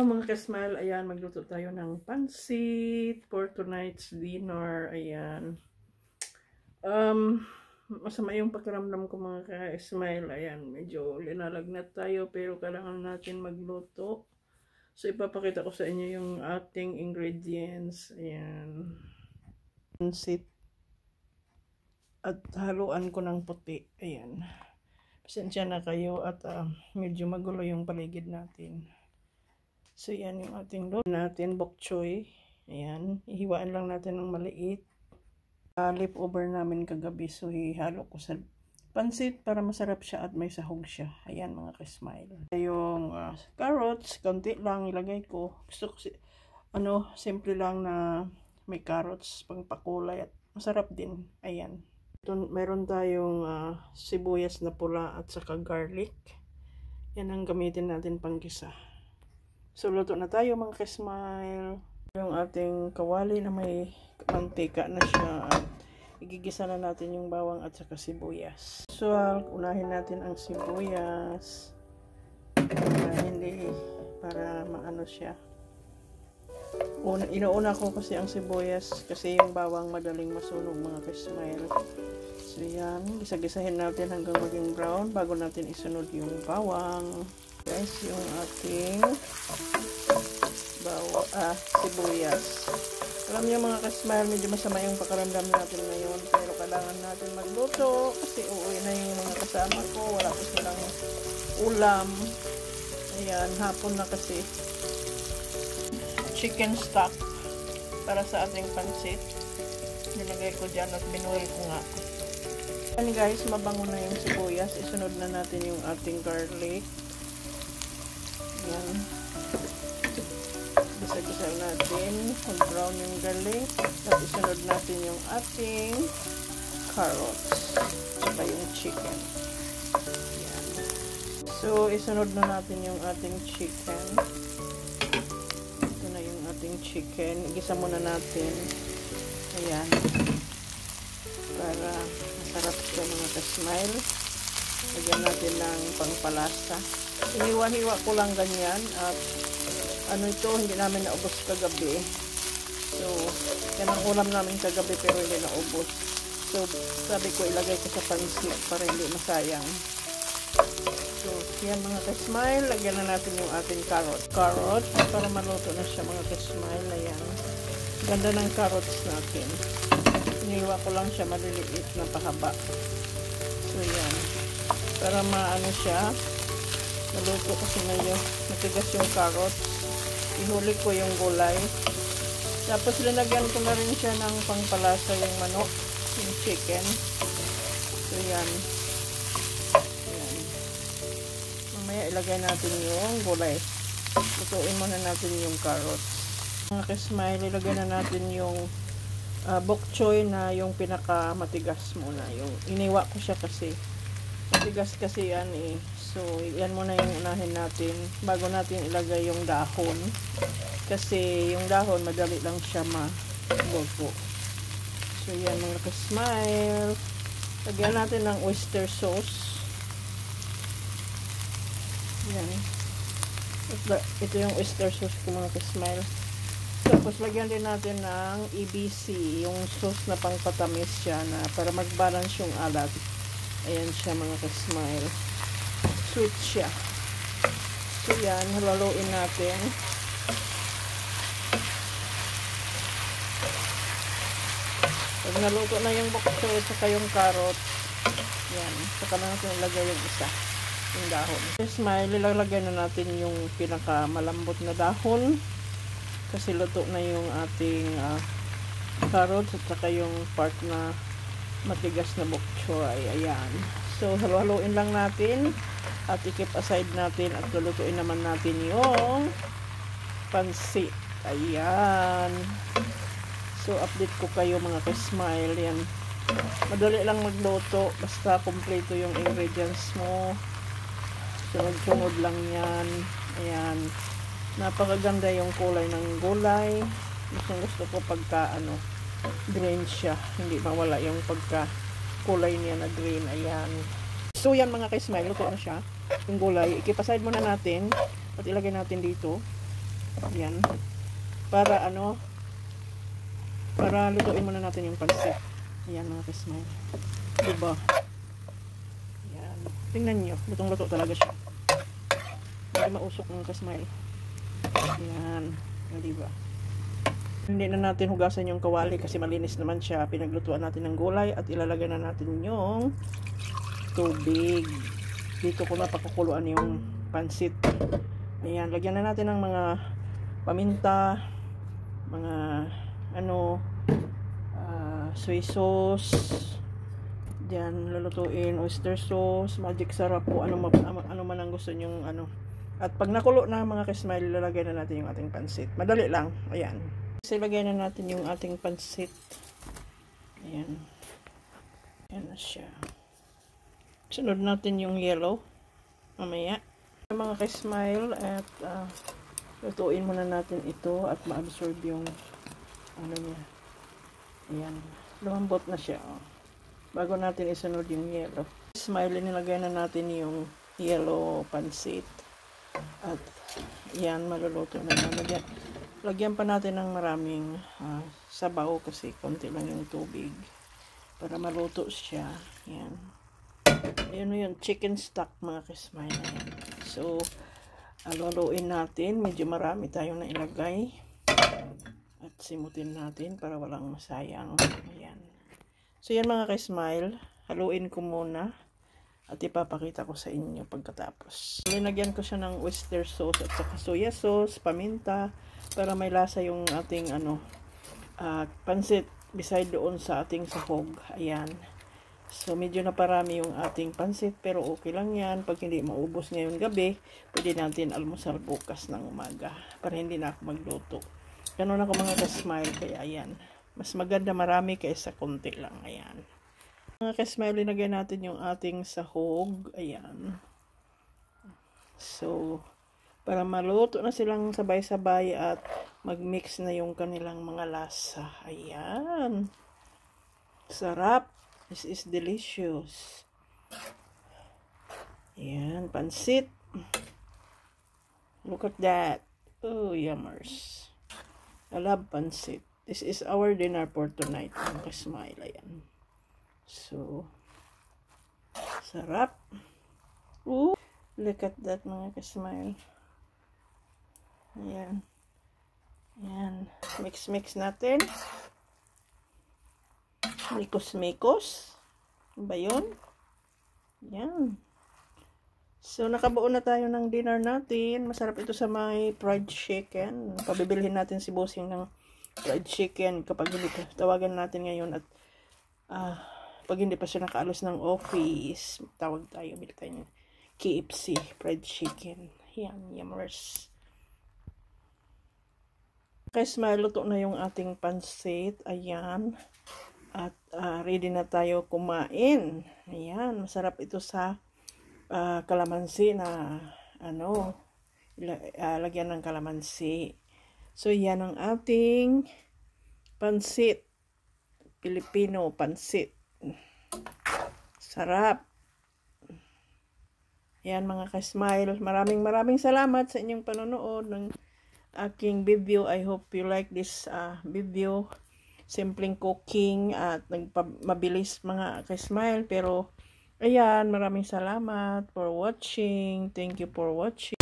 Hello mga ka-smile, ayan, magluto tayo ng pansit for tonight's dinner, ayan. Masama yung pakiramdam ko mga ka-smile, ayan, medyo linalagnat tayo pero kailangan natin magluto. So ipapakita ko sa inyo yung ating ingredients, ayan. Pansit at haluan ko ng puti, ayan. Pasensya na kayo at medyo magulo yung paligid natin. So, yan yung ating luto natin, bok choy. Ayan, ihiwaan lang natin ng maliit. Leftover namin kagabi, so ihalo ko sa pansit para masarap siya at may sahog siya. Ayan mga ka-smile. Yung carrots, konti lang ilagay ko. Gusto ko simple lang na may carrots, pangpakulay at masarap din. Ayan. Meron tayong sibuyas na pula at saka garlic. Yan ang gamitin natin pang-gisa. So, luto na tayo mga ka-smile. Yung ating kawali na may mantika na siya. At igigisa na natin yung bawang at saka sibuyas. So, unahin natin ang sibuyas. Para maano siya. Inuuna ko kasi ang sibuyas kasi yung bawang madaling masunog mga ka-smile. So, yan. Gisa-gisahin natin hanggang maging brown bago natin isunod yung bawang. Guys, yung ating sibuyas. Alam niyo mga ka-smile, medyo masama yung pakaramdam natin ngayon pero kailangan natin magluto kasi uuwi na yung mga kasama ko, wala pa silang ulam. Ayan, hapon na kasi. Chicken stock para sa ating pansit. Nilagay ko dyan at binuhil ko nga. Ayan guys, mabango na yung sibuyas. Isunod na natin yung ating garlic. Yan. Gisa-gisa natin. Mag-brown yung garlic. At isunod natin yung ating carrots. Saka yung chicken. Yan. So, isunod na natin yung ating chicken. Ito na yung ating chicken. Igisa muna natin. Ayan. Para masarap siya mga ka-smile. Lagyan natin ng pangpalasa. Iniwa-hiwa ko lang ganyan at ito hindi namin naubos kagabi. So yan ang ulam namin kagabi pero hindi naubos. So sabi ko ilagay ko sa pansit para hindi masayang. So yan mga ka-smile, lagyan na natin yung ating carrot para maluto na siya mga ka-smile. Ayan, ganda ng carrots natin. Iniwa ko lang siya maliliit na pahaba. So yan, para maano siya naluto kasi medyo matigas yung carrot. Ihuli ko yung gulay. Tapos linagyan ko na rin siya ng pangpalasa yung manok, yung chicken. So yan. Yan. Mamaya ilagay natin yung gulay. Lutuin muna natin yung carrots. Mga ka-smile, ilagay na natin yung bok choy na yung pinaka matigas muna. Yung iniwa ko siya kasi matigas kasi yan eh. So, yan muna yung unahin natin bago natin ilagay yung dahon. Kasi yung dahon, madali lang siya maluto. So, yan mga ka-smile. Lagyan natin ng oyster sauce. Yan. Ito yung oyster sauce ko mga ka-smile. Tapos, lagyan din natin ng EBC, yung sauce na pangpatamis siya na para mag-balance yung alat. Ayan siya mga ka-smile. Sweet siya. So yan, halaluin natin. Pag naluto na yung bok choy at saka yung carrot, yan, saka na natin ilagay yung isa, yung dahon. Smile, ilalagay na natin yung pinaka malambot na dahon kasi luto na yung ating carrots at saka yung part na matigas na bok choy. Ayan. So, haluin lang natin at i-keep aside natin at lulutuin naman natin yung pansit. Ayan. So, update ko kayo mga ka-smile. Yan. Madali lang magluto. Basta kompleto yung ingredients mo. Sunod-sunod lang yan. Ayan. Napakaganda yung kulay ng gulay. Gusto ko pagka green siya. Hindi mawala yung pagka kulay niya na green. Ayan. So yan mga ka-smile, luto na siya yung gulay. I-keep aside muna natin at ilagay natin dito Yan. Para ano, para lutuin muna natin yung pansit. Ayan mga ka-smile. Diba? Ayan. Tingnan nyo. Lutong-luto talaga siya. Hindi mausok ng ka-smile. Ayan. Diba? Hindi na natin hugasan yung kawali kasi malinis naman siya. Pinaglutuan natin ng gulay at ilalagay na natin yung tubig. Dito ko na pakukuluan yung pansit. Ayan. Lagyan na natin ng mga paminta, mga soy sauce. Diyan lulutuin oyster sauce, magic sarap po, ano man ang gusto nyong ano. At pag nakulo na mga ka-smile, ilalagay na natin yung ating pansit. Madali lang. Ayan. So, ilagay na natin yung ating pansit. Ayan. Ayan na siya. Sunod natin yung yellow. Mamaya. Mga ka-smile, at lutuin muna natin ito at ma-absorb yung ano niya. Ayan. Lumambot na siya. Oh. Bago natin isunod yung yellow. Smile, nilagay na natin yung yellow pansit. At yan, maluluto na naman. Lagyan pa natin ng maraming sabaw kasi konti lang yung tubig para maluto siya. Yan. Ayan yung chicken stock mga ka-smile. So, aluluin natin. Medyo marami tayong nailagay. At simutin natin para walang masayang. Ayan. So, yan mga ka-smile. Haluin ko muna. At ipapakita ko sa inyo pagkatapos. Linagyan ko siya ng oyster sauce at saka soya sauce, paminta, para may lasa yung ating pansit beside doon sa ating sahog. Ayan. So, medyo naparami yung ating pansit, pero okay lang yan. Pag hindi maubos ngayon gabi, pwede natin almusal bukas ng umaga para hindi na ako magluto. Ganun ako mga ka-smile, kaya ayan. Mas maganda marami kaysa konti lang. Ayan. Mga ka-smile, linagay natin yung ating sahog. Ayan. So, para maluto na silang sabay-sabay at mag-mix na yung kanilang mga lasa. Ayan. Sarap. This is delicious. Ayan. Pansit. Look at that. Oh, yummers. I love pansit. This is our dinner for tonight. Mga ka-smile. Ayan. So, sarap. Ooh, look at that mga ka-smile. Ayan. Ayan. Mix natin. Mikos-mikos. Ba yun? Ayan. So, nakabuo na tayo ng dinner natin. Masarap ito sa may fried chicken. Pabibilhin natin si bossing ng fried chicken kapag hindi pa. Tawagan natin ngayon at pag hindi pa siya nakaalos ng office, tawag tayo, bili tayo ng KFC, fried chicken. Yan, yummers. Okay, smile, luto na yung ating pansit. Ayan. At ready na tayo kumain. Ayan, masarap ito sa kalamansi na, lagyan ng kalamansi. So, yan ang ating pansit. Filipino pansit. Sarap. Yan mga ka-smile. Maraming salamat sa inyong panonood ng aking video. I hope you like this video. Simpleng cooking at mabilis mga ka-smile. Pero, ayan, maraming salamat for watching. Thank you for watching.